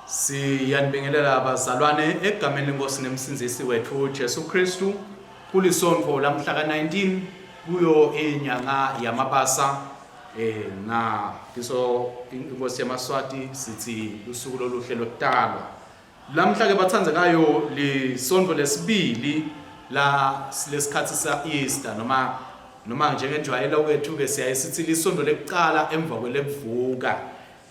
Siyanibingelela abazalwane egameni lenkosi nemsinzisi wethu Jesu Kristu kulisonto lamhla ka-19 kuyo inyanga yamabasa na kiso inkosi yamaswati sithi usuku loluhle lokutalwa. Lamhla ke bathandzekayo lisonto lesibili la lesikhathi sa Easter noma njengenjwayelo kwethu ke siyayisithi lisonto lekuqala emva kwelekuvuka.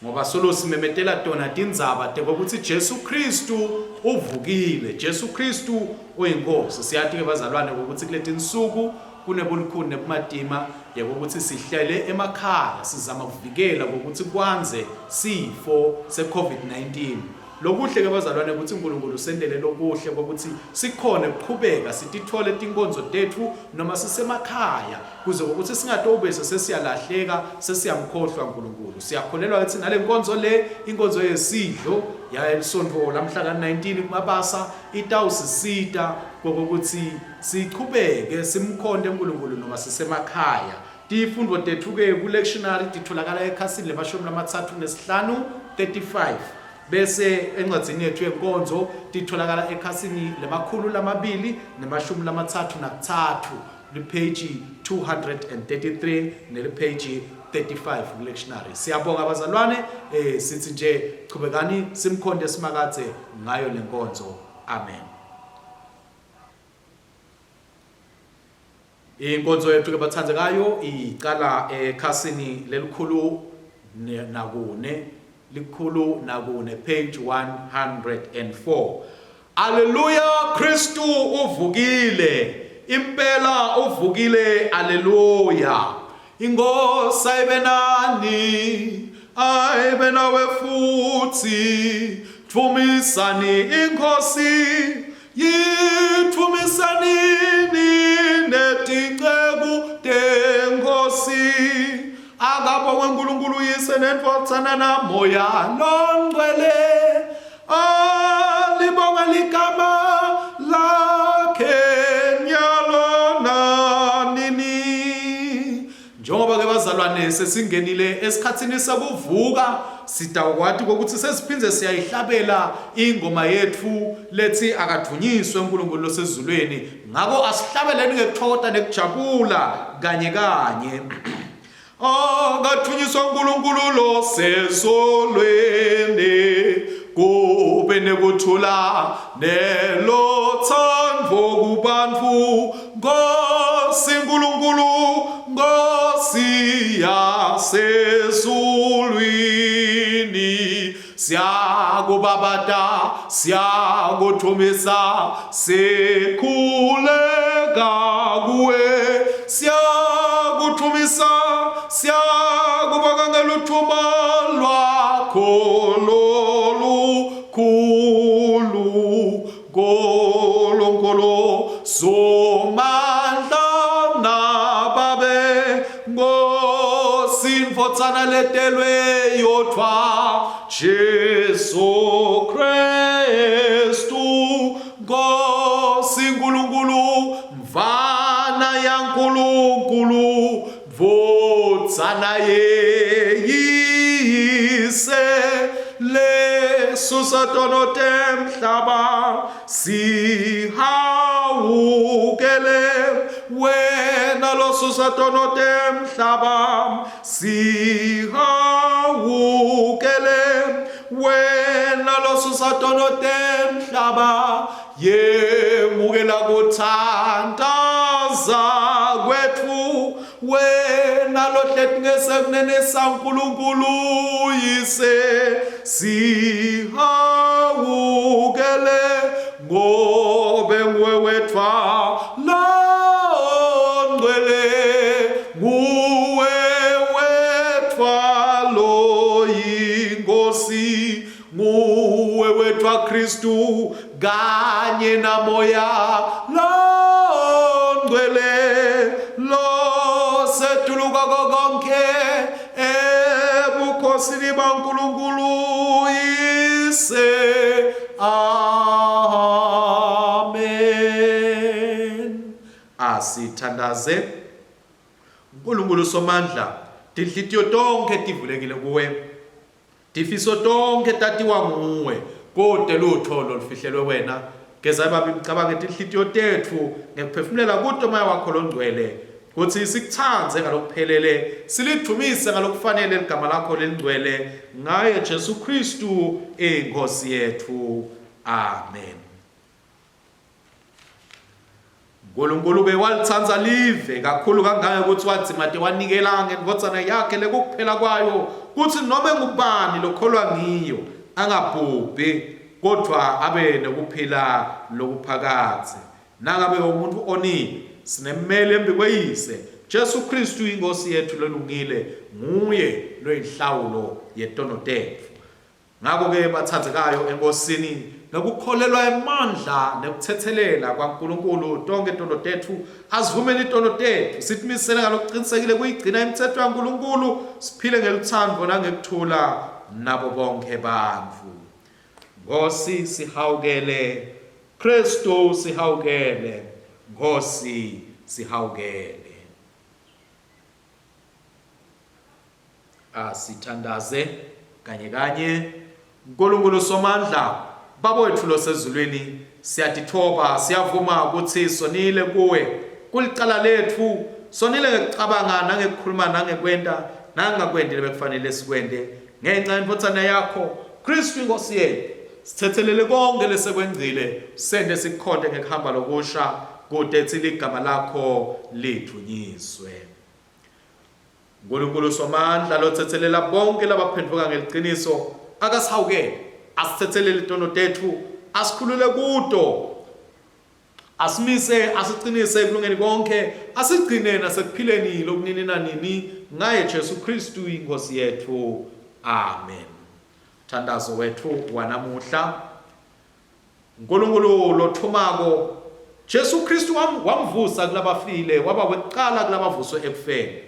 Ngoba solo simemetela tona tindzaba tebokuthi Jesu Kristu uvukile, Jesu Kristu uyinkosi. Siyathi ke bazalwane ukuthi kuleti insuku kunebulukhuni nebumadima yebokuthi sihlele emakhaya sizama kuvikela ukuthi kwanze sifo se-COVID-19. Lokuhle ke bazalwane ukuthi uNkulunkulu sendele lokuhle ukuthi sikhona ukuqhubeka sitithole tinkonzo tethu noma sisemakhaya kuze ukuthi singatobe sesiyalahleka sesiyamkhohlwa uNkulunkulu. Siyakholelwa ukuthi nale nkonzo le inkonzo yesidlo yayisonto lamhla ka-19 kumabasa itawusisita ukuthi siqhubeke simkhonde uNkulunkulu noma sisemakhaya. Tifundvo tethu ke ku-lectionary titholakala ekhasini le-35 bese encwadzini yethu yenkonzo titholakala ekhasini le-233 page 233 page 35 ku-lectionary. Siyabonga abazalwane, sithi nje qhubekani simkhonde simakathe ngayo lenkonzo. Amen. Inkonzo yethu ke bathandzekayo iqala ekhasini lelikhulu nakune page 104. Hallelujah, Kristu uvukile, impela uvukile, haleluya. Inkosi ayibe nani, ayibe nawe futhi, thumisani inkosi, yithumisanini netinceku tenkosi. Akabongwe uNkulunkulu yise nendvodzana namoya longcwele, alibonga ligama lakhe nyalo nanini. Njengoba ke bazalwane sesingenile esikhathini sokuvuka, sitawukwati ukuthi sesiphindze siyayihlabela ingoma yethu lethi akadunyiswe uNkulunkulu losezulwini. Ngako asihlabeleni ngekuthokoza nekujabula kanye kanye. Akathunyiswa uNkulunkulu losezulwini, kube nekuthula nelothando kubantfu. Nkosi Nkulunkulu, Nkosi yasezulwini, siyakubabata, siyakuthumisa, sikhuleka kuwe, siyakuthumisa, siyakubonga ngelithuba lwakho lolukhulu. Nkulunkulu somandla nababe, Nkosi indvodzana letelwe yodwa Jesu Kristu. Nkosi Nkulunkulu, mvana ya Nkulunkulu, vodzana yeyise, lesusadono temhlaba sihawukele, wena losusadono temhlaba sihawukele, wena losusadono temhlaba yemukela kuthandaza kwethu, wena lohlethi ngesekunene saNkulunkulu yise sihawukele, ngobe nguwe wedwa longcwele, nguwe wedwa loyinkosi, nguwe wedwa Kristu kanye namoya longcwele losetuluka konke ebukhosini baNkulunkulu yise. Amen. Asithandaze. uNkulunkulu somandla, tinhlitiyo tonke tivulekile kuwe. Tifiso tonke tatiwa nguwe kodwa lutho lolufihlelwe wena. Geza babi mcabange inhlitiyo tethu ngekuphefumulela kuto moya wakho longcwele kuthi sikuthanze ngalokuphelele silithumise ngalokufanele igama lakho lengcwele ngaye Jesu Kristu inkosi yethu. Amen. uNkulunkulu bewalithanza live kakhulu kangaka ukuthi wathi made wanikela ngendodzana yakhe lekuphela kwayo kuthi noma ngubani lokholwa ngiyo angabhubhi kodwa abe nokuphila lokuphakathe. Nangabe umuntu oni sinemele embi kweyise Jesu Kristu inkosi yethu lolungile nguye loyinhlawulo yetono tethu. Ngakho ke bathandzekayo enkosini nokukholelwa emandla nekuthethelela kwaNkulunkulu tonke itono tethu asivumele itono tethu sithimisele ngalokuqinisekile kuyigcina imithetho yaNkulunkulu siphile ngeluthando nangekuthula nabo bonke bantfu. Nkosi sihawukele, Kristu sihawukele, Nkosi sihawukele. Asithandaze kanye kanye. Nkulunkulu somandla Baba wethu losezulwini siyatithoba siyavuma ukuthi sonile kuwe kulicala lethu sonile ngekucabanga nangekukhuluma nangekwenda nangakwendile bekufanele sikwende ngenxa yendodzana yakho Kristu inkosi yethu. Sithethelele konke lesekwenzile sende sikukhonde ngekuhamba lokusha kude thile igama lakho lithunyiswe. Nkulunkulu somandla lothethelela bonke labaphenduka ngeliqiniso akasihawukele asithethelele itono tethu asikhulule kuto asimise asiqinise ekulungeni konke asigcine nasekuphileni lokunini nanini ngaye Jesu Kristu inkosi yethu. Amen. Thandazo wethu wanamuhla Nkulunkulu lothumako Jesu Kristu wamvusa kulabafile waba weqala kulabavuswe ekufeni.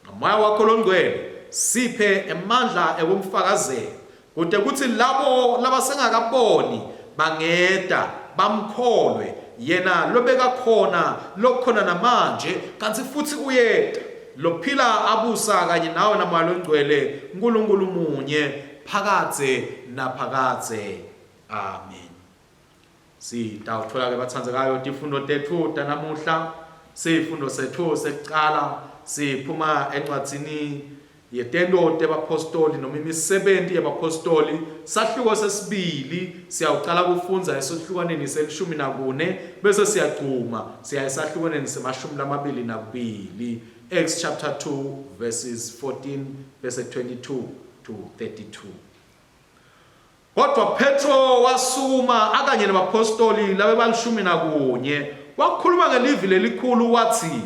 Ngamoya wakho longcwele siphe emandla ekumfakazela kude kuthi labo labasengakaboni bangeda bamkholwe yena lobeka khona lokhona namanje kanti futhi uyeqa lophila abusa kanye nawe namoya longcwele uNkulunkulu munye phakathe naphakathe. Amen. Sitawuthola ke bathandzekayo tifundo tethu tanamuhla sifundo sethu sekuqala siphuma encwadzini yetendo tebapostoli noma imisebenzi yabapostoli sahluko sesibili siyawuqala kufundza esihlukaneni se14 bese siyaqhuma siya esahlukaneni se22 Acts chapter 2 verses 14 verse 22 to 32. Kodwa Petro wasuma akanye nabapostoli labe bal11 wakhuluma ngelivi lelikhulu wathi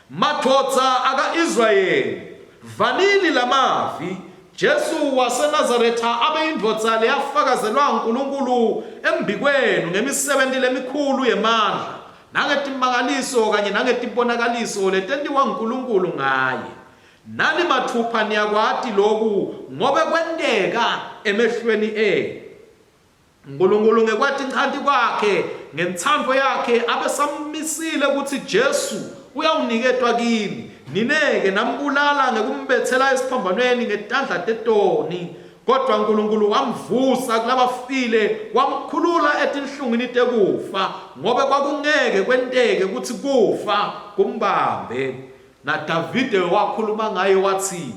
madvodza aka-Israyeli vanini lamavi Jesu waseNazaretha abe indvodza leyafakazelwa uNkulunkulu embikwenu ngemisebenzi lemikhulu yemandla nangetimangaliso kanye nangetibonakaliso letentiwa uNkulunkulu ngaye. Nani mathupha niyakwati lokhu ngobe kwendeka emehlweni uNkulunkulu ngekwati inchanti kwakhe ngentsandvo yakhe abesamisile ukuthi Jesu uyawuniketwa kini nineke nambulala ngekumbethela esiphambanweni ngetandla tetoni kodwa uNkulunkulu wamvusa kulabafile wamkhulula etinhlungwini tekufa ngobe kwakungeke kwenteke ukuthi kufa kumbambe. Na Davide wakhuluma ngaye wathi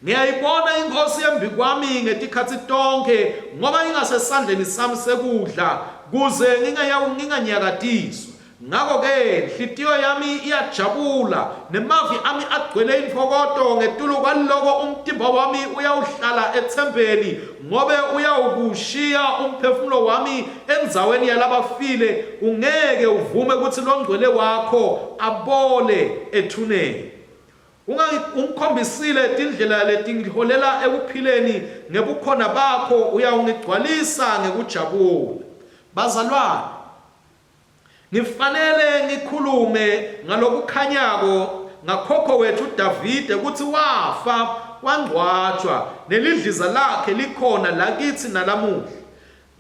ngiyayibona inkosi yembi kwami ngetikhathi tonke ngoba ingasesandleni sami sekudla kuze nginganyakatiswa. Ngakho ke inhlitiyo yami iyajabula nemavi ami agcwele imfokodo ngetulo kwaloko umtimba wami uyawuhlala ethembeni ngobe uyawukushiya umphefumulo wami endzaweni yalabafile ungeke uvume ukuthi longcwele wakho abole ethuneni. Ungikhombisile tindlela letingiholela ekuphileni ngebukhona bakho uyawungigcwalisa ngekujabula. Bazalwane ngifanele ngikhulume ngalokukhanyako ngakhokho wethu Davide ukuthi wafa wangcwatshwa nelidliza lakhe likhona lakithi nalamuhla.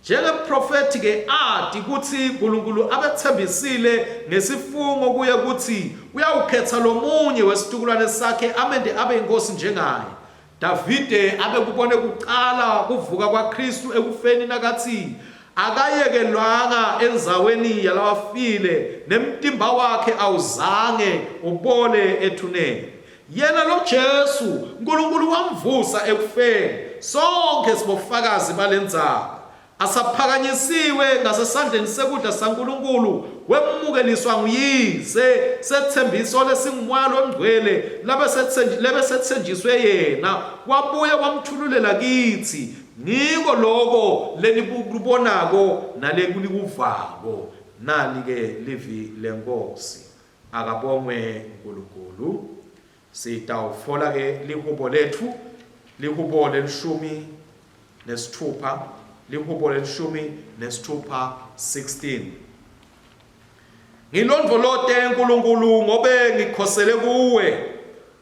Njengeprofeti ke athi ukuthi uNkulunkulu abethembisile ngesifungo kuye ukuthi uyawukhetha lomunye wesitukulwane sakhe amende abe inkosi njengaye. Davide abekubone kuqala kuvuka kwaKristu ekufeni nakathi akayekelwanga enzaweni yalabafile nemtimba wakhe awuzange ubole ethuneni. Yena lo Jesu uNkulunkulu wamvusa ekufeni, sonke sibofakazi balenzalo. Asaphakanyisiwe ngasesandleni sekudla saNkulunkulu, wemukeliswa nguyise sethembiso lesingumwalo ongcwele labesethenjiswe yena, wabuya wamthululela kithi. Ngiko lokho lenikubonako nalekulikuvako. Nali-ke livi lenkosi. Akabongwe uNkulunkulu. Sitawufola-ke lihubo lethu, lihubo lelishumi nesithupha, lihubo lelishumi nesithupha 16. Ngilondvolote uNkulunkulu ngobe ngikhosele kuwe,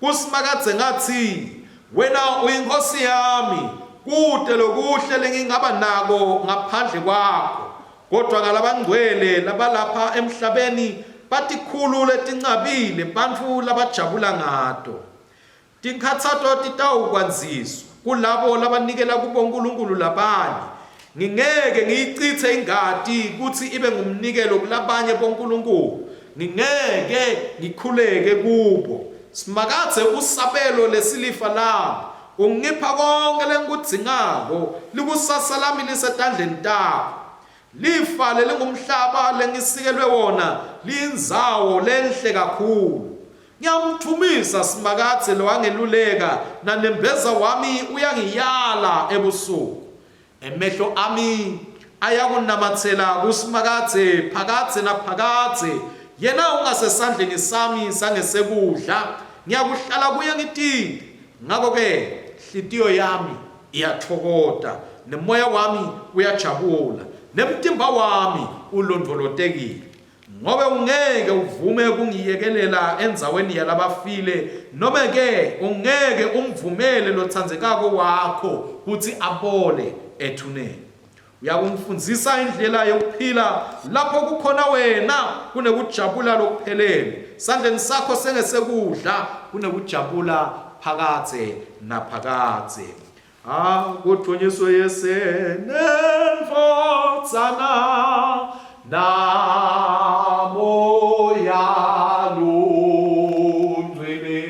kusimakadze ngathi wena uyinkosi yami, kude lokuhle lengingaba nako ngaphandle kwakho. Kodwa ngalabangcwele labalapha emhlabeni batikhulu letincabile, bantfu labajabula ngato. Tinkhatsato titawukwanziswa kulabo labanikela kubo uNkulunkulu labanye. Ngingeke ngiyicithe ingadi kuthi ibe ngumnikelo kulabanye boNkulunkulu. Ngingeke ngikhuleke kubo. Simakadze usabelo lesilifa lami, ungipha konke lengikudzingako, likusasa lami lisetandleni takho. Lifa lelingumhlaba lengisikelwe wona liyindzawo lenhle kakhulu. Ngiyamthumisa simakadze lowangeluleka, nanembeza wami uyangiyala ebusuku. Emehlo ami ayakunamathela kusimakadze phakadze naphakadze, yena ungasesandleni sami sangesekudla. Ngiyakuhlala kuye ngitinde. Ngakho-ke inhliziyo yami iyathokoza, nemoya wami uyajabula, nemtimba wami ulondvolotekile. Ngobe ungeke uvume kungiyekelela enzaweni yalabafile, noma-ke ungeke umvumele lothandzekako wakho kuthi abole ethuneni. Uyakumfundzisa indlela yokuphila lapho kukhona wena, kunekujabula lokuphelele. Sandleni sakho sengesekudla kunekujabula phakadze naphakadze. Kuthunyiswe yesene mfotsana namoya lungcwele,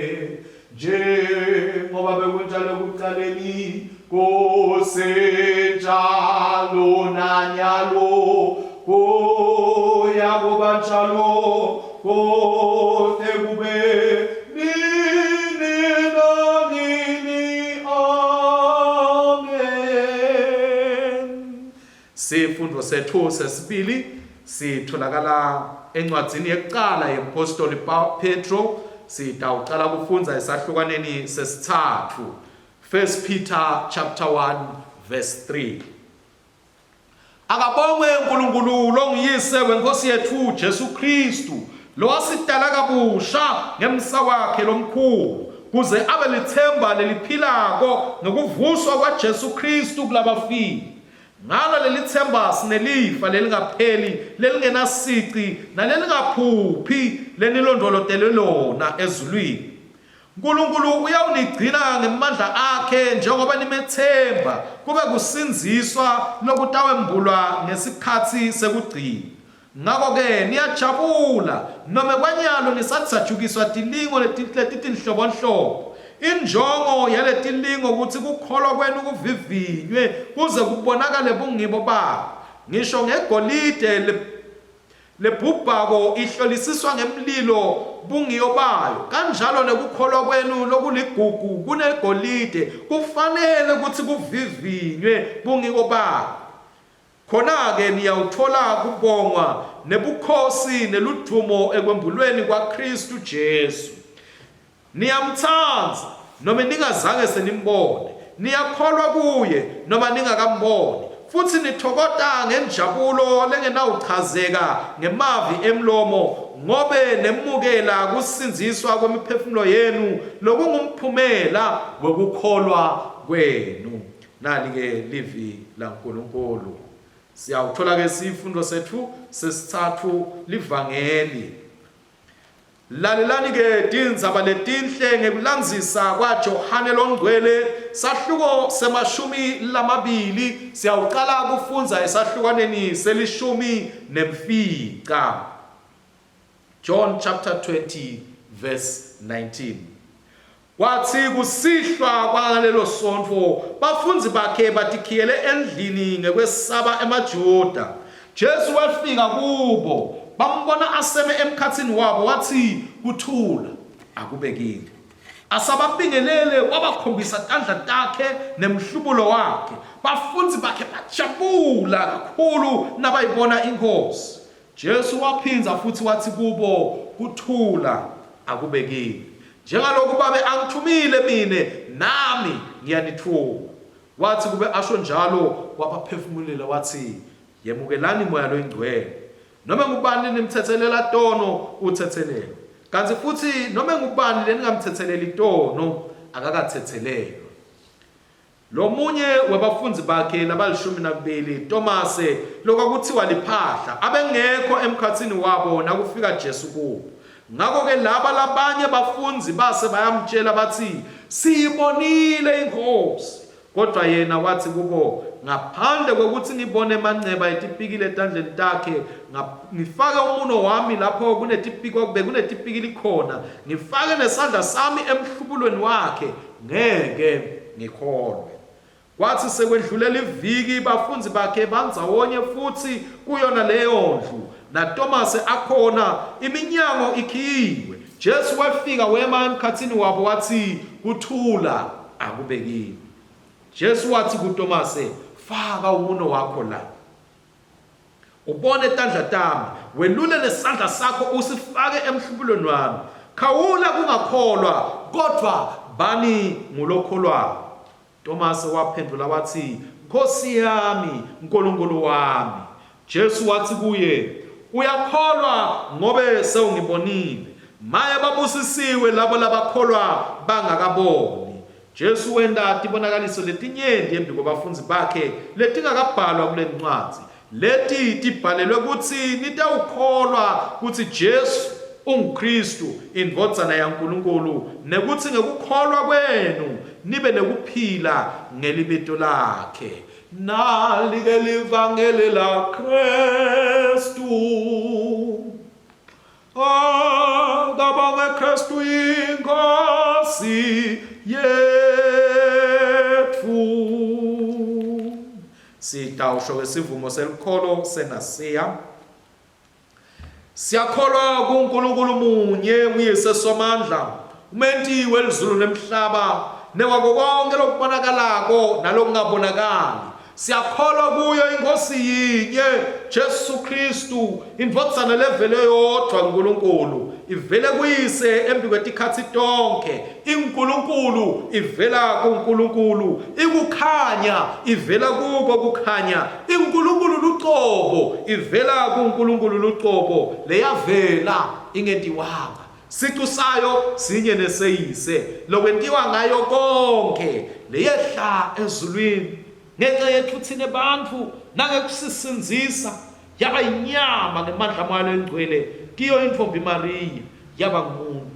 njengoba bekunjalo kuqaleni kosenjalo nanyalo, kuya kuba njalo kode kube nini nanini. Amen. Sifundo sethu sesibili sitholakala encwadzini yokuqala yeapostoli Petro. Sitawuqala kufundza esahlukaneni sesithathu, 1 Peter chapter 1 verse 3. Akabongwe uNkulunkulu longuyise wenkosi yethu Jesu Kristu, lowasidala kabusha ngemsa wakhe lomkhulu, kuze abe lithemba leliphilako ngokuvuswa kwaJesu Kristu kulabafile. Ngalo lelithemba sinelifa lelingapheli, lelingenasici nalelingaphuphi, lenilondolotele lona ezulwini. uNkulunkulu uyawunigcina ngemandla akhe njengoba nimethemba, kube kusinziswa lokutawembulwa ngesikhathi sekugcina. Ngakho-ke niyajabula noma kwanyalo nisajatshukiswa tilingo letitinhlobonhlobo. Injongo yaletilingo ukuthi kukholwa kwenu kuvivinywe kuze kubonakale bungibo babo. Ngisho ngegolide lebhubhako ihlolisiswa ngemlilo bungiyo bayo, kanjalo nekukholwa kwenu lokuligugu kunegolide kufanele ukuthi kuvivinywe bungiyo babo. Khona-ke niyawuthola kubongwa nebukhosi neludumo ekwembulweni kwaKristu Jesu. Niyamthanda noma ningazange senimbone, niyakholwa kuye noma ningakamboni, futhi nithokoza ngenjabulo lengenawuchazeka ngemavi emlomo, ngobe nemukela kusinziswa kwemiphefumulo yenu lokungumphumela wokukholwa kwenu. Nali-ke livi laNkulunkulu. Siyawuthola-ke sifundo sethu sesithathu livangeli. Lalelani ke tindzaba letinhle ngekulandzisa kwaJohane longcwele sahluko semashumi lamabili siyawuqala kufunza esahlukaneni selishumi nemfica. John chapter 20 verse 19. Kwathi kusihlwa kwangalelo sonto bafundzi bakhe batikhiyele endlini ngekwesaba emaJuda. Jesu wafika kubo bambona aseme emkhatsini wabo wathi kuthula akubekile. Asababingelele wabakhombisa tandla takhe nemhlubulo wakhe. Bafundzi bakhe bajabula kakhulu nabayibona inkosi. Jesu waphinza futhi wathi kubo kuthula akubekile. Njengalokhu babe angithumile mine nami ngiyanithuma. Wathi kube asho njalo wabaphefumulela wathi yemukelani moya lo ingcwele. Noma ngubani nimthethelela tono uthethelele. Kanti futhi noma ngubani leningamthetheleli tono akakathethelelwa. Lo munye wabafundzi bakhe labalishumi nabili Thomas lokakuthiwa liphahla abengekho emkhatsini wabo nakufika Jesu kubo. Ngakho ke laba labanye bafundzi base bayamtshela bathi siyibonile inkosi. Kodwa yena wathi kubo ngaphandle kokuthi ngibone manxeba etipikile etandleni takhe ngifake umuno wami lapho kunetipiko kube kunetipikili khona ngifake nesandla sami emhlubulweni wakhe ngeke ngikholwe. Kwathi sekwedlulela iviki bafundzi bakhe bandzawonye futhi kuyona leyo ndlu na Thomas akhona iminyango ikhiyiwe. Jesu wafika wema emkhatsini wabo wathi kuthula akubekile. Jesu wathi kuThomas faka umuno wakho la ubone tandla tami welule nesandla sakho usifake emhlubulweni wami. Khawula kungakholwa kodwa bani ngulokholwayo. Thomas waphendula wathi Nkosi yami Nkulunkulu wami. Jesu wathi kuye uyakholwa ngobe sewungibonile. Maye babusisiwe labo labakholwa bangakaboni. Jesu wenda tibonakaliso letinyenti embi kwabafundzi bakhe letingakabhalwa kule ncwadi. Leti tibhalelwe kutsi nitawukholwa kutsi Jesu unguKristu indvodzana yaNkulunkulu nekutsi ngekukholwa kwenu nibe nekuphila ngelibito lakhe. Nalike livangeli la Kristu. Kabonge Kristu inkosi yethu. Sitawusho isivumo selikholo senasiya. Siyakholwa kuNkulunkulu munye nguyise somandla umentiwe elizulu nemhlaba nekwako konke lokubonakalako nalokungabonakali. Siyakholwa kuyo inkosi yinye Jesu Kristu indvodzana levele yodwa uNkulunkulu ivele kuyise embi kwetikhathi tonke. iNkulunkulu ivela kuNkulunkulu, ikukhanya ivela kuko kukhanya. iNkulunkulu luqobo ivela kuNkulunkulu luqobo leyavela ingentiwanga. Sicu sayo sinye neseyise lokwentiwa ngayo konke leyehla ezulwini ngenxa yethu thina bantfu nangekusisinzisa yaba inyama ngemandla moya lengcwele kiyo intfombi Mariya yaba ngumuntu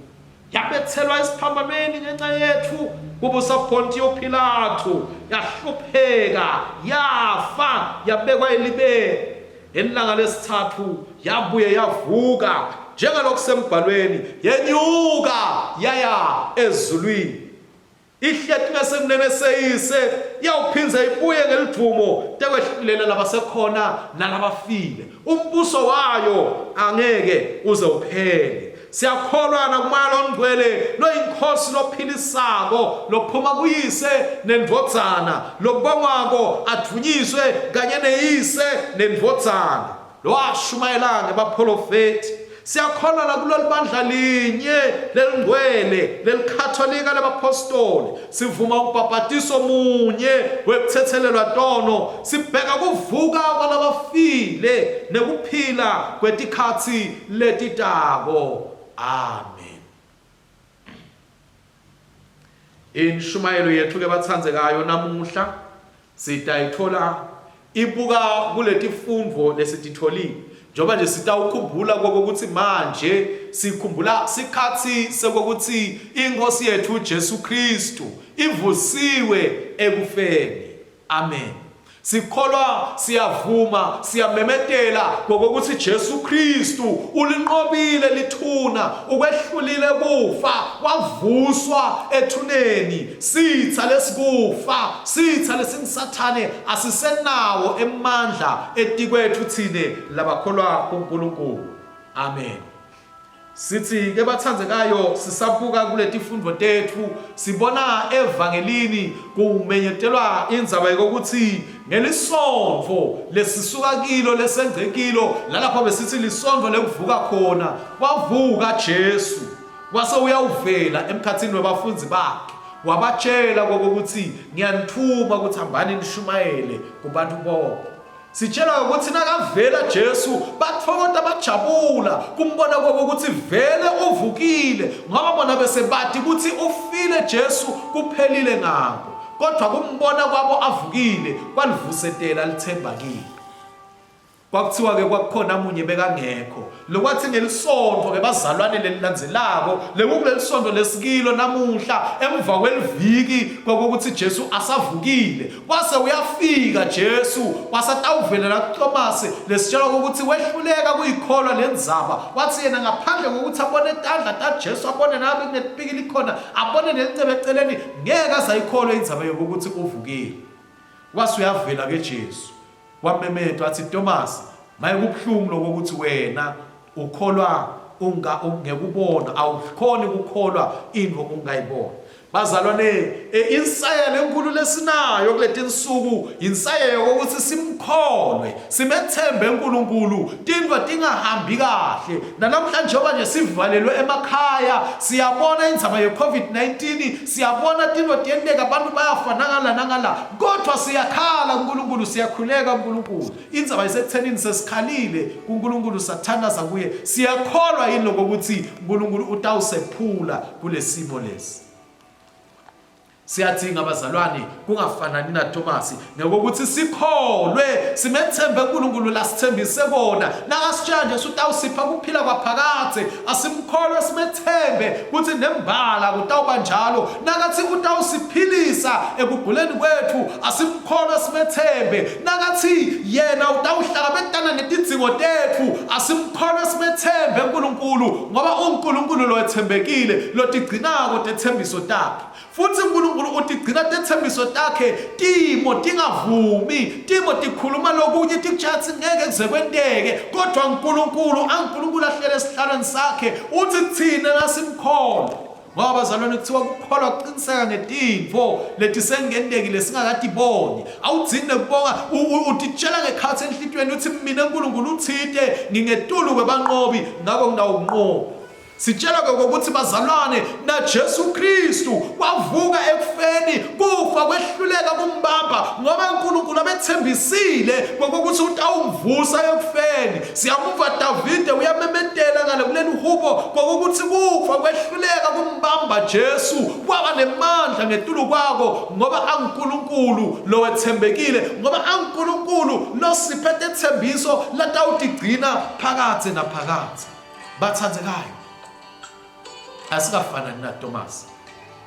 yabethelwa esiphambanweni ngenxa yethu kubusa Pontiyo Pilato yahlupheka yafa yabekwa elibeni elilanga lesithathu yabuye yavuka njengalokhu sembhalweni yenyuka yaya ezulwini. Ihlethi ngasemnene seyise yawuphinza ibuye ngelidumo tekwehlulela labasekhona nalabafile. Umbuso wayo angeke uze uphele. Siyakholwa nakumoya longcwele loyinkosi lophilisako lophuma kuyise nendvodzana lobongwako advunyiswe kanye neyise nendvodzana lowashumayela ngebaprofeti. Siyakholwa nakulolu bandla linye lelingcwele lelikhatholika lebapostoli. Sivuma ubhapatiso munye wekuthethelelwa tono. Sibheka kuvuka kwalabafile nekuphila kwetikhatsi letitako. Amen. Inshumayelo yethu ke batsandzekayo namuhla sitayithola ibuka kuleti fundvo lesititholile. njengoba nje sitawukhumbula kokuthi manje sikhumbula sikhathi sokuthi inkosi yethu uJesu Kristu ivusiwe ekufeni. Amen. Sikholwa siyavuma siyamemetela ngokuthi Jesu Kristu ulinqobile lithuna ukwehlulile kufa wavuswa ethuneni sitha lesikufa sitha lesinsathane asisenawo emandla etikwethu thine labakholwa kuNkulunkulu. Amen. Sithi ke bathandzekayo sisabuka kuleti fundo tethu sibona evangelini kumenyetelwa indzaba yokuthi ngelisondvo lesisuka kilo lesengcekilo lalapho besithi lisondvo lekuvuka khona wavuka Jesu wase uyawuvela emkhathini wabafundzi bakhe wabatshela kokuthi ngiyanithuma ukuthi hambani nishumayele kubantu bonke. Sitshela ukuthi nakavela Jesu bathokoza bajabula kumbona kokuthi vele uvukile ngoba bona bese bathi ukuthi ufile Jesu kuphelile ngakho kodwa kumbona kwabo avukile kwalivusetela lithemba kini. Kwakuthiwa ke kwakukhona munye bekangekho lokwathi ngelisondvo ke bazalwane lelilandzelako lekulelisondvo lesikilo namuhla emva kweliviki kokuthi Jesu asavukile wase uyafika Jesu wasatawuvelela kuThomas lesitshela ukuthi wehluleka kuyikholwa lendzaba wathi yena ngaphandle kokuthi abone tandla taJesu abone nabe kunepiki likhona abone nelicebe eceleni ngeke azayikholwa indzaba yokuthi uvukile. Wase uyavela ke Jesu wamemeta wathi Thomas maye kubhlungu lokuthi wena ukholwa ungekubona awukhoni ukukholwa into ungayibona. Bazalwane insayelo enkulu lesinayo kuleti insuku insayelo ukuthi simkholwe simethembe uNkulunkulu tindwa tingahambi kahle namhlanje njengoba nje sivalelwe emakhaya siyabona indzaba ye COVID-19 siyabona tindwa tiyendeka abantu bayafanakala nangala kodwa siyakhala uNkulunkulu siyakhuleka uNkulunkulu indzaba isethenini sesikhalile kuNkulunkulu sathandaza kuye siyakholwa yini lokuthi uNkulunkulu utawusephula kulesimo lesi. Siyadinga abazalwane kungafanani naThomas ngokuthi sikholwe simethembe uNkulunkulu lasithembise bona nakasitshanje utawusipha kuphila kwaphakade asimkholwe simethembe ukuthi nembala kutawuba njalo nakathi utawusiphilisa ekuguleni kwethu asimkholwe simethembe nakathi yena utawuhlangabetana netidzingo tethu asimkholwe simethembe uNkulunkulu ngoba uNkulunkulu lo ethembekile lo tigcinako tethembiso takhe futhi uNkulunkulu utigcina tethembiso takhe timo tingavumi timo tikhuluma lokunye tikuchathi ngeke kuzekwenteke kodwa uNkulunkulu ahlele esihlalweni sakhe uthi thina nasimkholwa ngoba bazalwane kuthiwa ukukholwa kuqiniseka ngetinto leti sengendekile singakadiboni awudzine kubonga utitshela ngekhathi enhlitweni uthi mina uNkulunkulu uthite ngingetulu kwebanqobi ngako ngidawunqoba. Sitshela ukuthi bazalwane na Jesu Kristu wavuka ekufeni kufa kwehluleka kumbamba ngoba uNkulunkulu abethembisile ukuthi utawumvusa ekufeni. Siyamuva Davide uyamemetela ngale kuleli hubo ukuthi kufa kwehluleka kumbamba Jesu kwaba nemandla ngetulu kwako ngoba uNkulunkulu lo ethembekile ngoba uNkulunkulu lo siphethe ithembiso latawutigcina phakade naphakade. Bathandzekayo asikafana naThomas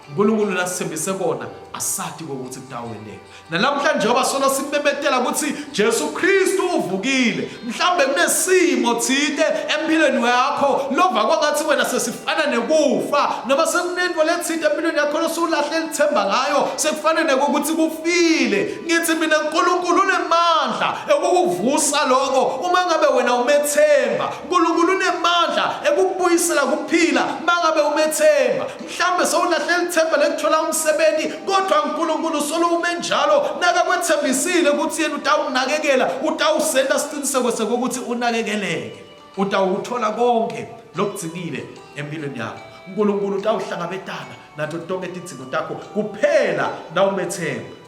uNkulunkulu lasithembise kona asati ukuthi kutawendeka namhlanje njengoba sona simemetela ukuthi Jesu Kristu uvukile mhlambe kunesimo thide empilweni yakho lova kwangathi wena sesifana nekufa noma sekunento lethide empilweni yakho losulahle lithemba ngayo sekufanele ukuthi kufile ngithi mina uNkulunkulu unemandla ukukuvusa lokho uma ngabe wena umethemba uNkulunkulu unemandla ekukubuyisela kuphila mangabe umethemba mhlambe sewulahle lithemba lekuthola umsebenzi kodwa uNkulunkulu solo umenjalo nakakwethembisile ukuthi yena utawunakekela utawusenda siqiniseko sokuthi unakekeleke utawuthola konke lokugcinile empilweni yakho. uNkulunkulu utawuhlangabetana nato tonke tidzingo takho kuphela na umethemba.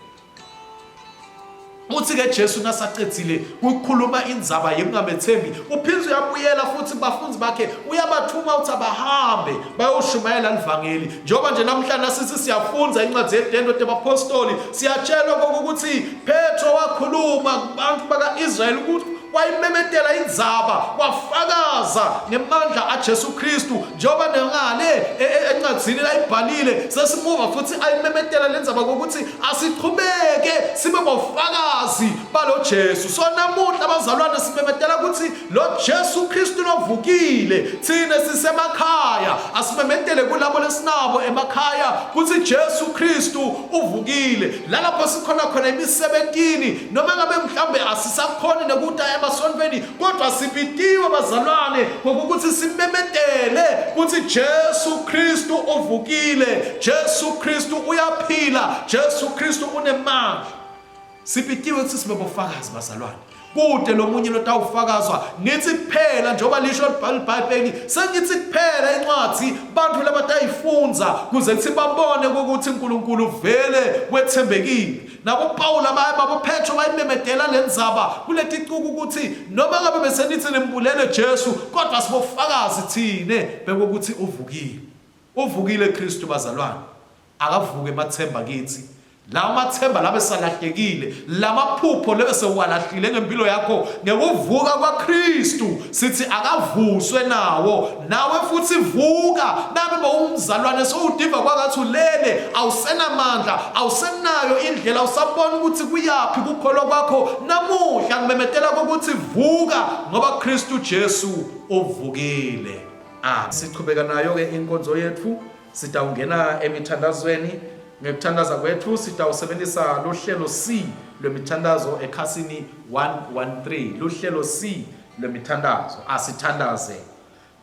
Uthi ke Jesu nasaqedile ukukhuluma indzaba yekungamethembi uphinze uyabuyela futhi bafundzi bakhe uyabathuma ukuthi abahambe bayoshumayela ivangeli njengoba nje namhlanje sithi siyafunza incwadi yedendo tebapostoli siyatshelwa ukuthi Petro wakhuluma kubantu bakaIsrael ukuthi wayimemetela indzaba wafakaza ngemandla aJesu Kristu njengoba ngale encwadzini la ibhalile sesimuva futhi ayimemetela lendzaba ukuthi asiqhubeke sibe bofakazi balo Jesu. So namuhla abazalwane simemetela ukuthi lo Jesu Kristu novukile. Thina sisemakhaya asimemetele kulabo lesinabo emakhaya ukuthi Jesu Kristu uvukile. Lalapho sikhona khona emisebentini noma ngabe mhlambe asisakhona nokuta emasonweni kodwa sibitiwe bazalwane ngokuthi simemetele ukuthi Jesu Kristu uvukile, Jesu Kristu uyaphila, Jesu Kristu unemandla. Sibitiwe ukuthi sibe bofakazi bazalwane. Kude lo munye lotawufakazwa nithi kuphela njengoba lisho iBhayibheli sengithi kuphela incwadi bantu labatayifunza kuze kuthi babone ukuthi uNkulunkulu vele wethembekile. Nabo Paul ababo Petro bayimemedela lenzaba kuleti cuku ukuthi noma ngabe besenithi nimbulele Jesu kodwa sibofakazi thine bekokuthi uvukile. Uvukile Kristu bazalwane. Akavuke emathemba kithi. La mathemba labe salahlekile lamaphupho lebe sewalahlile ngempilo yakho ngekuvuka kwaKristu sithi akavuswe nawo nawe futhi vuka nabe bawumzalwane sowudiva kwakathi ulele awusenamandla awusenayo indlela awusabona ukuthi kuyapi kukholwa kwakho namuhla ngimemetela ukuthi vuka ngoba Kristu Jesu uvukile. Siqhubeka nayo ke inkonzo yethu sitawungena emithandazweni. Ngekuthandaza kwethu sitawusebenzisa lohlelo C lwemithandazo ekhasini 113 lohlelo C lwemithandazo asithandaze.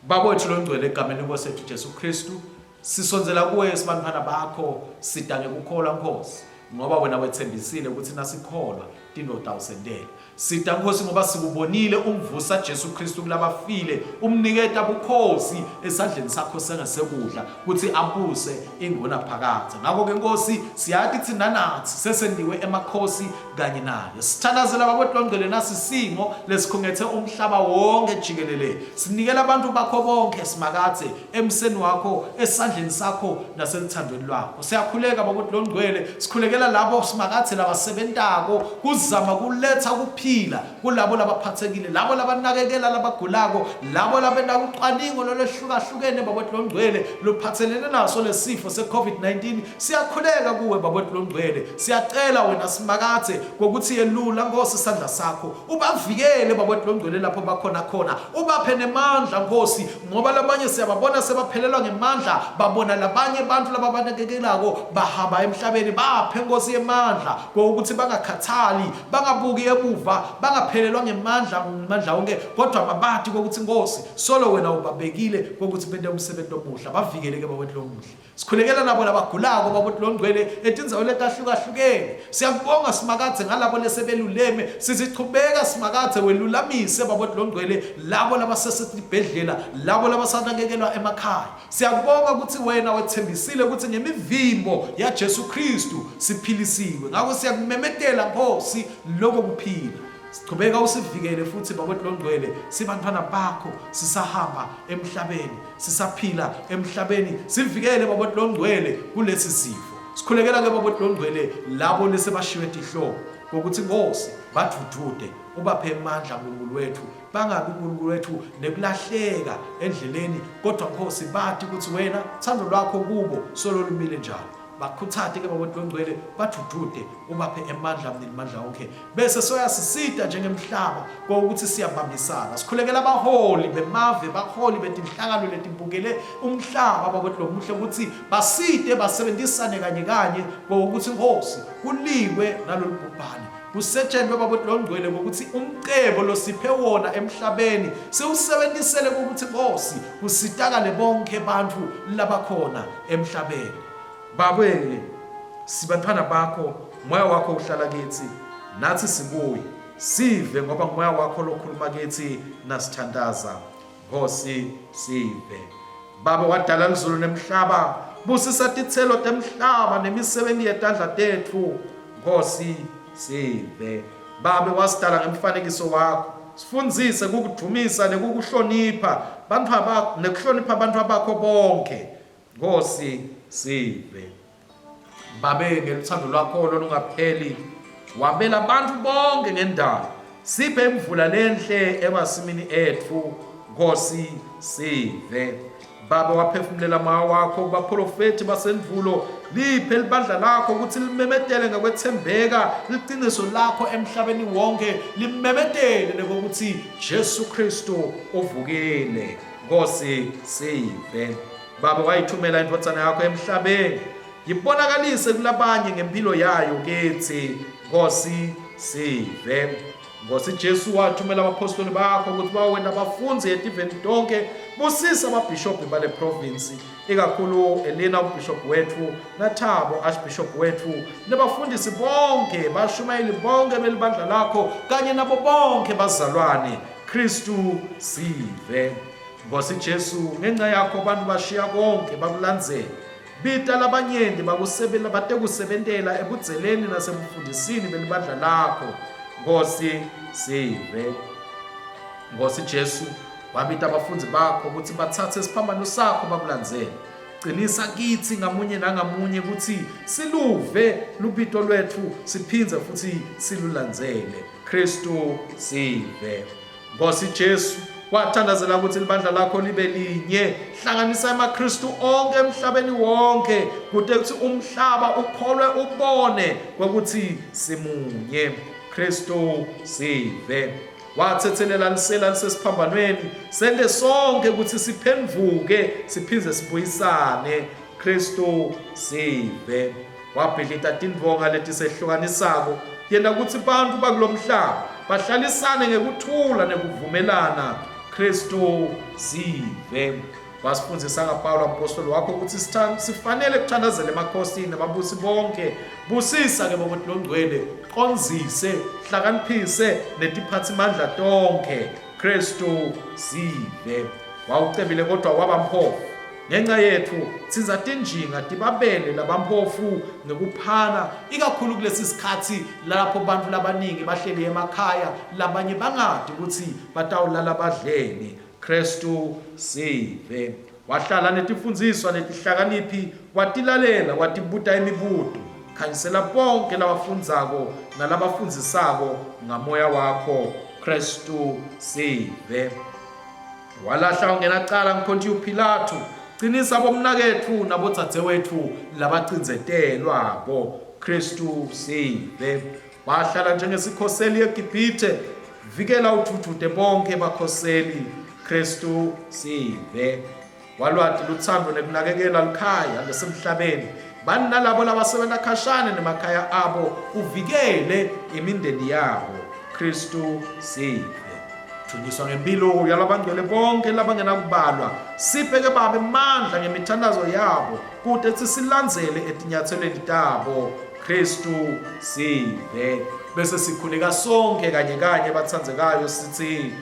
Baba wethu longcwele egameni lenkosi yethu Jesu Kristu sisonzela kuwe sibantwana bakho sidange kukholwa Nkosi ngoba wena wethembisile ukuthi nasikholwa tindoda usendele. Sida Nkosi ngoba sikubonile umvusa Jesu Kristu kulabafile umniketa bukhosi esandleni sakho sengasekudla ukuthi abuse ingona phakathi. Ngakho ke Nkosi siyathi thina nathi sesendiwe emakhosi kanye nayo. Sithandazela babodlongcwele nasi simo lesikhungethe umhlaba wonke jikelele. Sinikela abantu bakho bonke simakathe emseni wakho esandleni sakho naselithandweni lwakho. Siyakhuleka babodlongcwele sikhulekela labo simakathe labasebentako kuzama kuletha kuphila kulabo labaphathekile labo labanakekela labagulako labo labenda ucwaningo lolehlukahlukene babodlongcwele lophathelene naso lesifo seCovid-19. Siyakhuleka kuwe babodlongcwele siyacela wena simakathe ukuthi yelula Nkosi isandla sakho ubavikele babodlongcwele lapho bakhona khona ubaphe nemandla Nkosi ngoba labanye siyababona sebaphelelwa ngemandla babona labanye abantu lababanakekelako bahamba emhlabeni baphe Nkosi yemandla ukuthi bangakhathali bangabuki emuva bangaphelelwa ngemandla wonke kodwa babati ukuthi Nkosi solo wena ubabekile ukuthi bende umsebenzi omuhle bavikeleke babodlongcwele. Sikhulekela nabo labagulako babodlongcwele etinzawo letahlukahlukene. Siyabonga simakathe ngalabo lesebeluleme sizichubeka simakathe welulamise babodlongcwele labo labasesibhedlela labo labasanakekelwa emakhaya. Siyabonga ukuthi wena wethembisile ukuthi ngemivimbo ya Jesu Kristu siphilisiwe. Ngakho siyakumemetela Nkosi lokho kuphila. Siqhubeka usivikele futhi babodlongcwele sibantwana bakho sisahamba emhlabeni sisaphila emhlabeni sivikele babodlongcwele kulesi sifo. Sikhulekela ke babodlongcwele labo lesebashiwe ihlobo ukuthi Nkosi bathuthute ubaphe amandla uNkulunkulu wethu bangabi uNkulunkulu wethu nekulahleka endleleni kodwa Nkosi bathi ukuthi wena thando lwakho kubo solo lumile njalo. Bakhuthathe ke babodlongcwele bathuthute ubaphe emandla amandla wonke bese soyasisida njengemhlaba ukuthi siyabambisana. Sikhulekela abaholi bemave baholi betinhlangano letimbukele umhlaba babodlongcwele ukuthi baside basebenzisane kanye ukuthi Nkosi kuliwe nalolu bhubhane kusetshenzwe babodlongcwele ukuthi umcebo losiphe wona emhlabeni siwusebenzisele ukuthi Nkosi kusitakale bonke abantu labakhona emhlabeni. Babele sibantwana bakho moya wakho uhlala kithi nathi sibuye sive ngoba moya wakho lokhuluma kithi nasithandaza Nkosi sive. Baba wadala izulu nemhlaba busisa tithelo temhlaba nemisebenzi yetandla tethu Nkosi sive. Baba wasidala ngemfanekiso wakho sifundzise ukukudumisa nekukuhlonipha bantu abakho nekuhlonipha abantu abakho bonke Nkosi sive. Babe ngeluthando lwakho olungapheli wabela abantu bonke ngendalo siphe imvula lenhle emasimini ethu, Nkosi sive. Baba, waphefumulela moya wakho kubaprofeti basendulo, liphe libandla lakho ukuthi limemetele ngokwethembeka liqiniso lakho emhlabeni wonke, limemetele ngokuthi Jesu Kristu uvukile, Nkosi sive. Baba, wayithumela indodana yakho emhlabeni, yibonakalise kulabanye ngempilo yayo kithi, Nkosi sive. Nkosi Jesu, wathumela abapostoli bakho ukuthi bawena abafunzi etiveni tonke, busisa ababhishophi bale province, ikakhulu Elena ubishop wethu, naThabo archbishop wethu, nabafundisi bonke, bashumayeli bonke belibandla lakho, kanye nabo bonke bazalwane, Kristu sive. Nkosi Jesu, ngenxa yakho abantu bashiya konke bakulandzela, bita labanyenti batekusebentela ebudzeleni nasebufundisini belibandla lakho, Nkosi sive. Nkosi Jesu, wabita abafunzi bakho ukuthi batsathe isiphambano sakho bakulandzele. Qinisa kithi ngamunye nangamunye ukuthi siluve lubito lwethu, siphinze futhi silulandzele, Kristu sive. Nkosi Jesu, wathandazela ukuthi libandla lakho libe linye, hlanganisa amaKristu onke emhlabeni wonke, kude kuthi umhlaba ukholwe ubone ukuthi simunye, Kristu sive. Wathethelela lisesiphambanweni, sende sonke ukuthi siphenduke siphinze sibuyisane, Kristu sive. Wabhidlita tindvonga letisehlukanisako, yena ukuthi abantu bakulomhlaba bahlalisane ngekuthula nekuvumelana, Kristu sive. Wasifundzisa ngaPawulu apostoli wakho ukuthi sifanele kuthandazela emakhosini nababusi bonke, busisa ke bokuthi longcwele, qonzise, hlakaniphise netiphathimandla tonke, Kristu sive. Wawucebile kodwa wabamphofu, ngenxa yethu siza tinjinga tibabele labamphofu ngekuphana, ikakhulu kulesi sikhathi lapho abantu labaningi bahleli emakhaya, labanye bangadi ukuthi batawulala badleni, Kristu sive. Wahlala netifundziswa netihlakaniphi, watilalela, watibuta imibuto, khanyisela bonke labafundzako nalabafundzisako ngamoya wakho, Kristu sive. Walahla ungenacala ngkhontiyu Pilato, qinisa bomnakethu nabodzadzewethu labacindzetelwabo, Kristu sive. Wahlala njengesikhoseli eGibhithe, vikela uthuthude bonke bakhoseli, Kristu sive. Walwati luthando nekunakekela likhaya lasemhlabeni, bani nalabo labasebenta khashane nemakhaya abo, uvikele imindeni yabo, Kristu sive. Thunyiswa ngempilo yalabangcwele bonke labangenakubalwa, siphe ke Baba amandla ngemithandazo yabo, kude silandzele etinyathelweni tabo, Kristu sive. Bese sikhuleka sonke kanye kanye batsandzekayo sithi,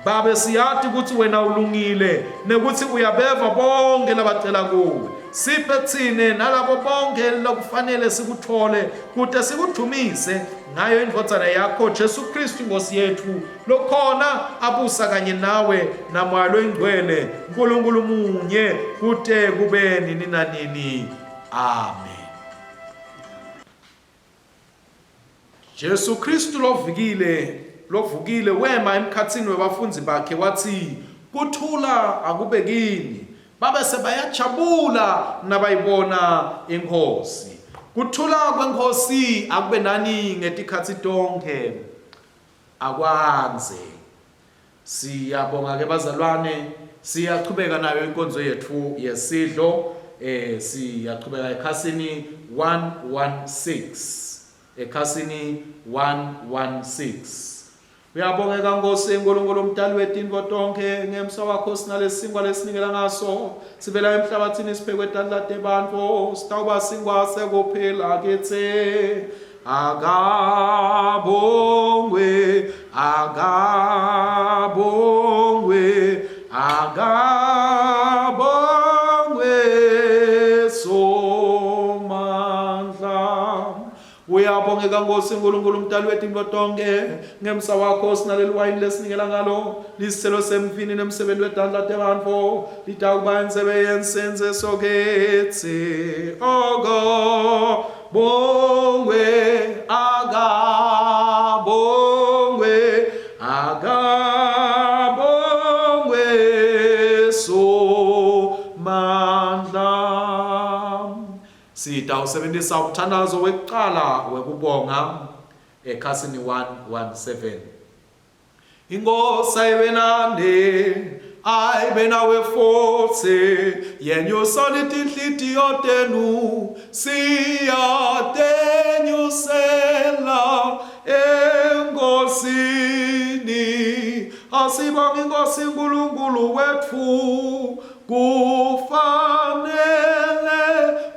Baba, siyati ukuthi wena ulungile nekuthi uyabeva bonke labacela kuwe. Siphe thine nalabo bonke lokufanele sikuthole, kude sikuthumise ngayo indvodana yakho Jesu Kristu Nkosi yethu, lokhona abusa kanye nawe namoya loyingcwele, uNkulunkulu munye, kude kube nini nanini. Amen. Jesu Kristu lovukile wema emkhatsini webafunzi bakhe wathi, kuthula akube kini. Babe sebayajabula nabayibona inkosi. Kuthula kwenkosi akube nani ngetikhatsi tonke. Akwanze. Siyabonga ke bazalwane, siyaqhubeka nayo inkonzo yethu yesidlo, siyaqhubeka ekhasini 116. Ekhasini 116. Uyabongeka Nkosi uNkulunkulu umdali wetintfo tonke, ngemsa wakho sinalesingwa lesinikela ngaso, sivela emhlabathini siphekwe tandla tebantfu, sitawuba singwa sekuphila kithi. Akabongwe, akabongwe, akabongwe Somandla. Uyabongeka Nkosi uNkulunkulu umdali wetintfo tonke, ngemsa wakho sinaleli wayini lesinikela ngalo, lisithelo semvini nemsebenti wetandla tebantfu, litawuba intsebe yensenze soketsi. Akabongwe, akabongwe, Akabongwe Somandla. Sitawusebenzisa umthandazo wekuqala wekubonga ekhasini 117. Inkosi ayibenande ayibe nawe futhi yenyusani tinhlitiyo tenu siyatenyusela enkosini. Asibonge inkosi uNkulunkulu wethu kufanele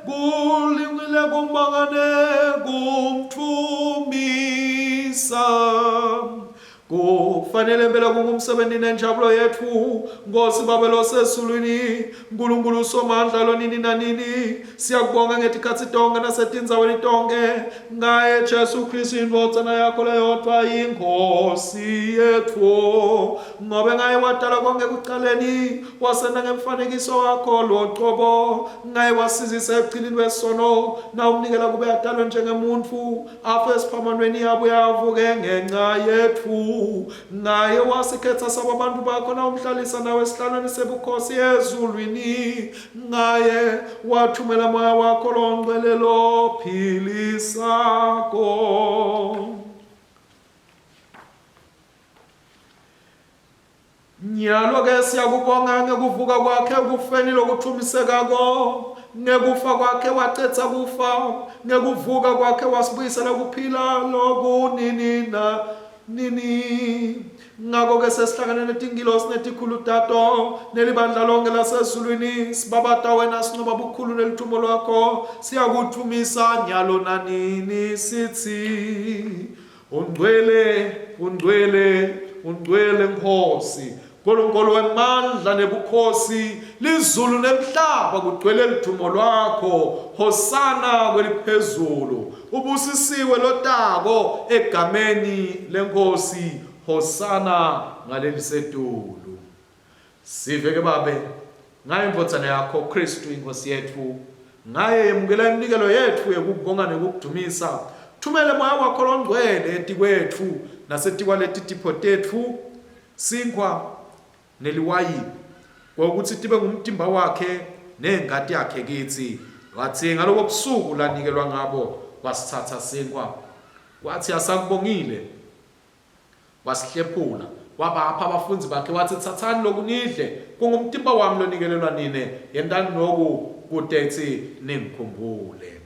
kulungile kumbongane kumthumisa. Kufanele impela kungumsebenzi nenjabulo yethu Nkosi Babelo sesulwini Nkulunkulu Somandla lo nini nanini. Siyakubonga ngetikhatsi tonke nasetindzaweni tonke ngaye Jesu Kristu indvodzana yakho leyodwa iNkosi yethu. Ngobe ngaye wadala konke ekuqaleni wasenda ngemfanekiso wakho loqobo. Ngaye wasizisa ekuchilini kwesono nawumnikela kube adalwe njengemuntfu afe esiphamanweni yabo yavuke ngenxa yethu. Ngaye wasikhetha sababantu bakho nawumhlalisa nawe esihlalweni sebukhosi ezulwini. Ngaye wathumela moya wakho longcwele lophilisako. Nyalo-ke siyakubonga ngekuvuka kwakhe ekufeni lokuthumisekako. Ngekufa kwakhe wacetha kufa. Ngekuvuka kwakhe wasibuyisela kuphila lokunini na nini. Ngakho-ke sesihlangane netingilosi netikhulu tato nelibandla lonke lasezulwini sibabata wena sinqoba bukhulu nelithumo lwakho. Siyakuthumisa nyalo nanini sithi ungcwele ungcwele ungcwele Nkosi Nkulunkulu wemandla nebukhosi lizulu nemhlaba kugcwele lithumo lwakho. Hosana kweliphezulu. Ubusisiwe lotako egameni leNkosi. Hosana ngalelisetulu. Siveke babe ngaye imvodzana yakho Kristu inkosi yethu. Ngaye yemukela iminikelo yethu yekubonga nekukudumisa. Thumele moya wakho longcwele etikwethu nasetikwaleti tipho tethu sinkwa neliwayi ukuthi tibe ngumtimba wakhe nengadi yakhe kithi. Wathi ngaloko busuku lanikelwa ngabo wasithatha sinkwa. Wathi asakubongile wasihlephula wabapha abafunzi bakhe wathi thathani lokunidle kungumtimba wami lonikelelwa nine. Yendani lokhu kutethi ningikhumbule.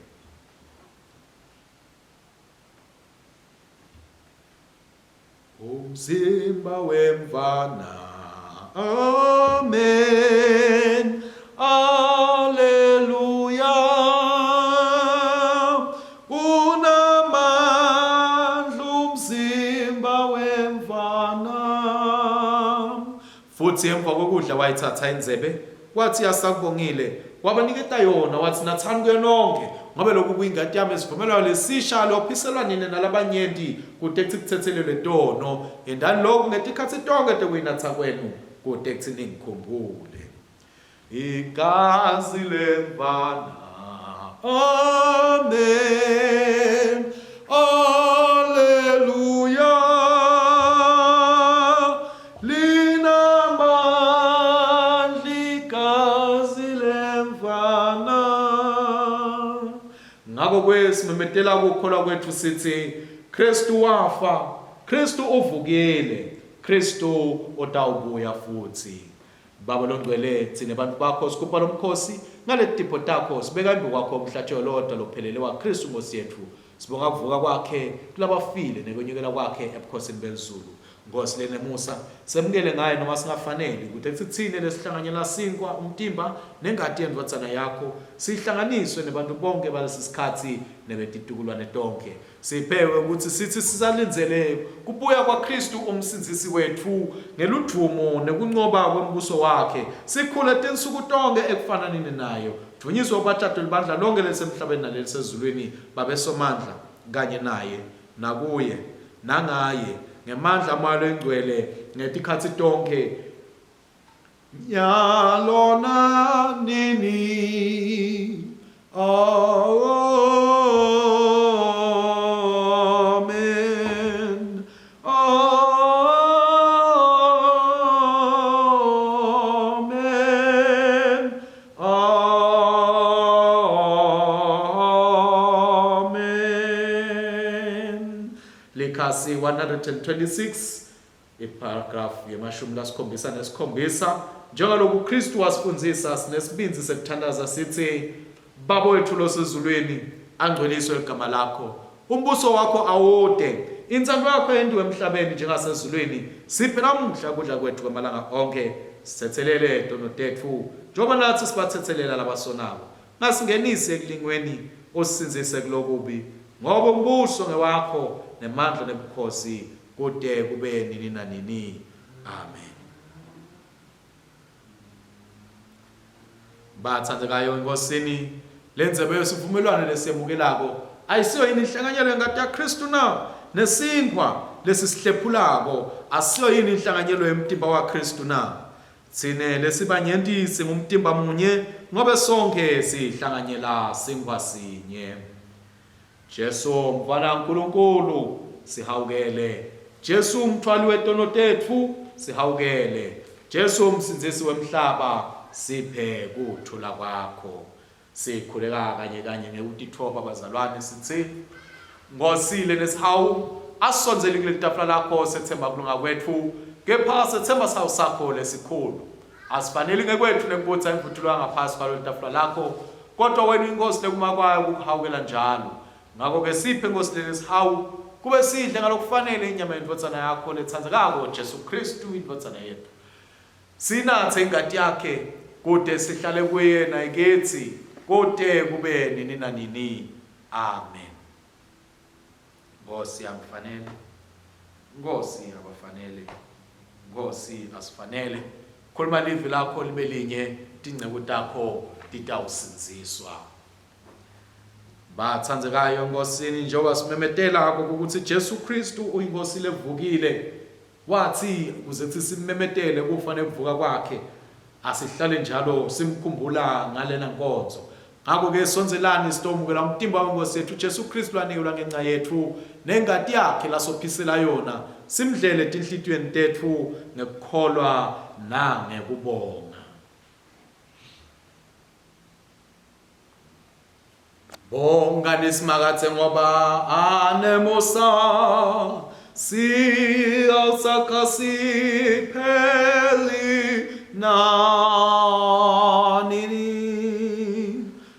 Umzimba wemvana. Amen. Alleluia. Unamandla umzimba wemvana. Futhi emva kokudla wayithatha inzebe wathi asakubongile wabaniketa yona wathi nathani kuyo nonke ngobe lokhu kuyingadi yami esivumelwayo lesisha lophiselwa nini nalabanyenti kude kuthithethelelwe tono. Endani lokhu ngetikhathi tonke tekuyinatha kwenu kude kuthi ningikhumbule. Igazi lemvana. Amen. Alleluia. Linamandla igazi lemvana. Ngakho kwesimemetela ukukholwa kwethu sithi Kristu wafa, Kristu uvukile, Kristu otawubuya futhi. Baba longcwele thina abantu bakho sikupha lomkhosi ngaletipho takho sibeka imbi kwakho umhlatshelo lodwa lophelele wa Kristu Nkosi yethu. Sibonga kuvuka kwakhe kulabafile nekonyekela kwakhe ebukhosini bezulu. Nkosi lenemusa semukele ngaye noma singafanele ukuthi sithine lesihlanganyela sinkwa umtimba nengadi yendvodzana yakho sihlanganiswe nebantu bonke balesisikhathi nebetitukulwane tonke. Siphewe ukuthi sithi sisalindzele kubuya kwaKristu umsindzisi wethu ngeludumo nekunqoba kwembuso wakhe. Sikhule tinsuku tonke ekufananeni nayo. Dunyiswe ubathathu libandla lonke lesemhlabeni nalesezulwini babesomandla kanye naye nakuye nangaye ngemandla amalo engcwele ngetikhathi tonke nyalona nini. Amen. Amen. verse 126 iparagraph yemashumi lasikhombisa nesikhombisa. Njengalokhu uKristu wasifundisa sinesibinzi sekuthandaza sithi, Baba wethu losezulwini, angcweliswe igama lakho, umbuso wakho awude, intsandvo yakho yenziwe emhlabeni njengasezulwini. Siphe namuhla kudla kwethu kwamalanga onke, sithethelele izono zethu njengoba nathi sibathethelela labasonabo. Ngasingenise ekulingweni, usisinzise kulokubi, ngoba umbuso ngewakho nemandla nebukhosi kude kube nini nanini. Amen. Bathandekayo enkosini, lenzebe yesivumelwano lesiyemukelako ayisiyo yini inhlanganyelo yengadi yaKristu na? Nesinkwa lesisihlephulako asiyo yini inhlanganyelo yemtimba waKristu na? Tsine lesibanyentisi ngumtimba munye, ngobe sonke sihlanganyela sinkwa sinye. Jesu mfana kaNkulunkulu sihawukele, Jesu mthwali wetono tethu sihawukele, Jesu msinzisi wemhlaba siphe kuthula kwakho. Sikhuleka kanye kanye ngekutithoba bazalwane sithi, ngosile nesihawu asonzele kule tafula lakho sethemba kulunga kwethu, kepha sethemba sawo sakho lesikhulu. Asifanele ngekwethu nekubutha imvuthulwa ngaphasi kwalo tafula lakho, kodwa wena inkosi lekuma kwayo ukuhawukela njalo. Ngakho ke siphe inkosi lesihawu kube sidle ngalokufanele inyama yendvodzana yakho lethandzekako Jesu Kristu indvodzana yethu. Sinathe ingadi yakhe kude sihlale kuyena ikithi kude kube nini nanini. Amen. Nkosi yangifanele, Nkosi abafanele, Nkosi asifanele. Khuluma livi lakho libe linye, tingceku takho titawusinziswa. Bathandekayo enkosini, njengoba simemetela ukuthi Jesu Kristu uyinkosi levukile, wathi ukuze simemetele kufanele kuvuka kwakhe, asihlale njalo simkhumbula ngalena nkonzo. Ngakho ke sonzelani sitomukela umtimba wenkosi yethu Jesu Kristu lanikelwa ngenxa yethu nengadi yakhe lasophisela yona, simdlele tinhlitiyweni tethu ngekukholwa nangekubonga. Bonga nesimakatse ngoba anemosa siyawusakha sipheli nanini.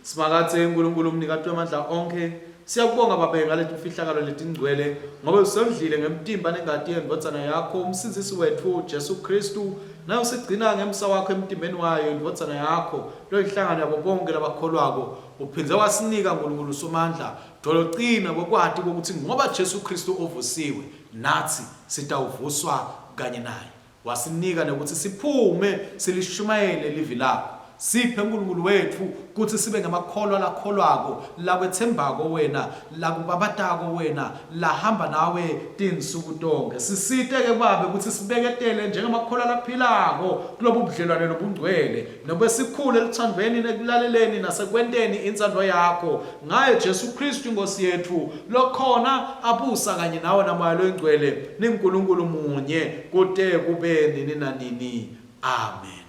Simakatse uNkulunkulu umnikati wamandla onke, siyakubonga Baba ngaleti mfihlakalo letingcwele, ngoba usondlile ngemtimba nengadi yendvodzana yakho umsinzisi wethu Jesu Kristu, naye usigcina ngemsa wakho emtimbeni wayo indvodzana yakho loyihlangana yabo bonke labakholwako. Uphindze wasinika uNkulunkulu somandla dolocina bokwati ukuthi ngoba Jesu Kristu uvusiwe nathi sitawuvuswa kanye naye. Wasinika nokuthi siphume silishumayele livi lakho. Siphe uNkulunkulu wethu ukuthi sibe ngamakholwa lakholwako, lakwethembako wena, lakubabatako wena, lahamba nawe tinsuku tonke. Sisite ke Baba ukuthi sibeketele njengamakholwa laphilako kulobu budlelwane lobungcwele, nobe sikhule elithandweni nekulaleleni nasekwenteni intsandvo yakho ngaye Jesu Kristu inkosi yethu, lokhona abusa kanye nawe namoya loyingcwele niNkulunkulu munye kude kube nini nanini. Amen.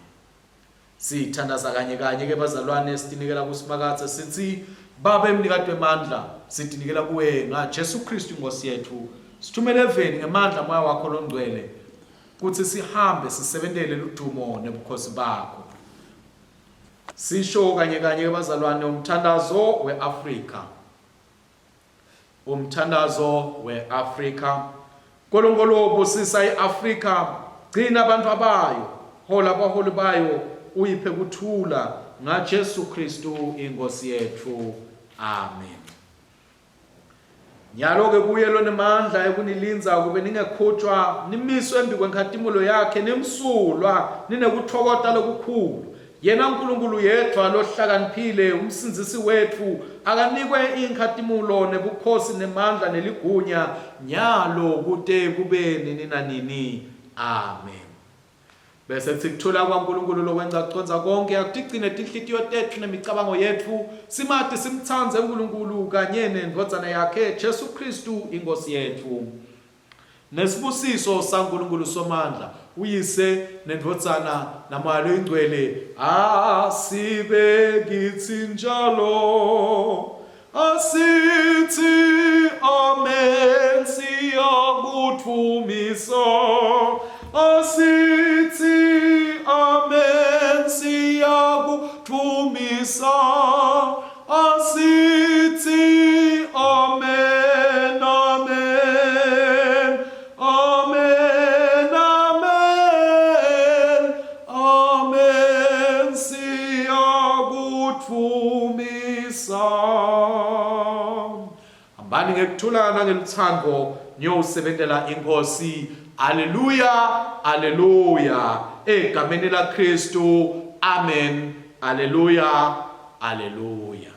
Sithandaza kanye kanye ke bazalwane, sitinikela kusimakatse sithi, Baba emnikati wemandla, sitinikela kuwe nga Jesu Kristu inkosi yethu, sithumele eveni ngemandla moya wakho longcwele kuthi sihambe sisebentele ludumo nebukhosi bakho. Sisho kanye kanye ke bazalwane umthandazo weAfrika, umthandazo weAfrika. Nkulunkulu busisa iAfrika, gcina abantu abayo, hola abaholi bayo, uyiphe kuthula nga Jesu Kristu inkosi yethu. Amen. Nyalo ke kuye lo nemandla ekunilinza kube ningekhutshwa nimiswe embi kwenkhathimulo yakhe nimsulwa ninekuthokota lokukhulu. Yena uNkulunkulu yedwa lohlakaniphile umsinzisi wethu akanikwe inkhathimulo nebukhosi nemandla neligunya nyalo kude kube nini nanini. Amen. Bese sikuthula kwaNkulunkulu lokwenza kuconza konke akutigcine tinhlitiyo tethu nemicabango yethu simade simthanze uNkulunkulu kanye nendvodzana yakhe Jesu Kristu inkosi yethu. Nesibusiso saNkulunkulu somandla uyise nendvodzana namoya loyingcwele asibe kithi njalo. asithi amen siyakuthumisa, asithi amen siyakuthumisa, asithi amen, amen, amen, amen, amen siyakuthumisa. Hambani ngekuthulana ngeluthando niyosebenzela inkosi. Haleluya, haleluya, egameni la Kristu, amen, haleluya, haleluya.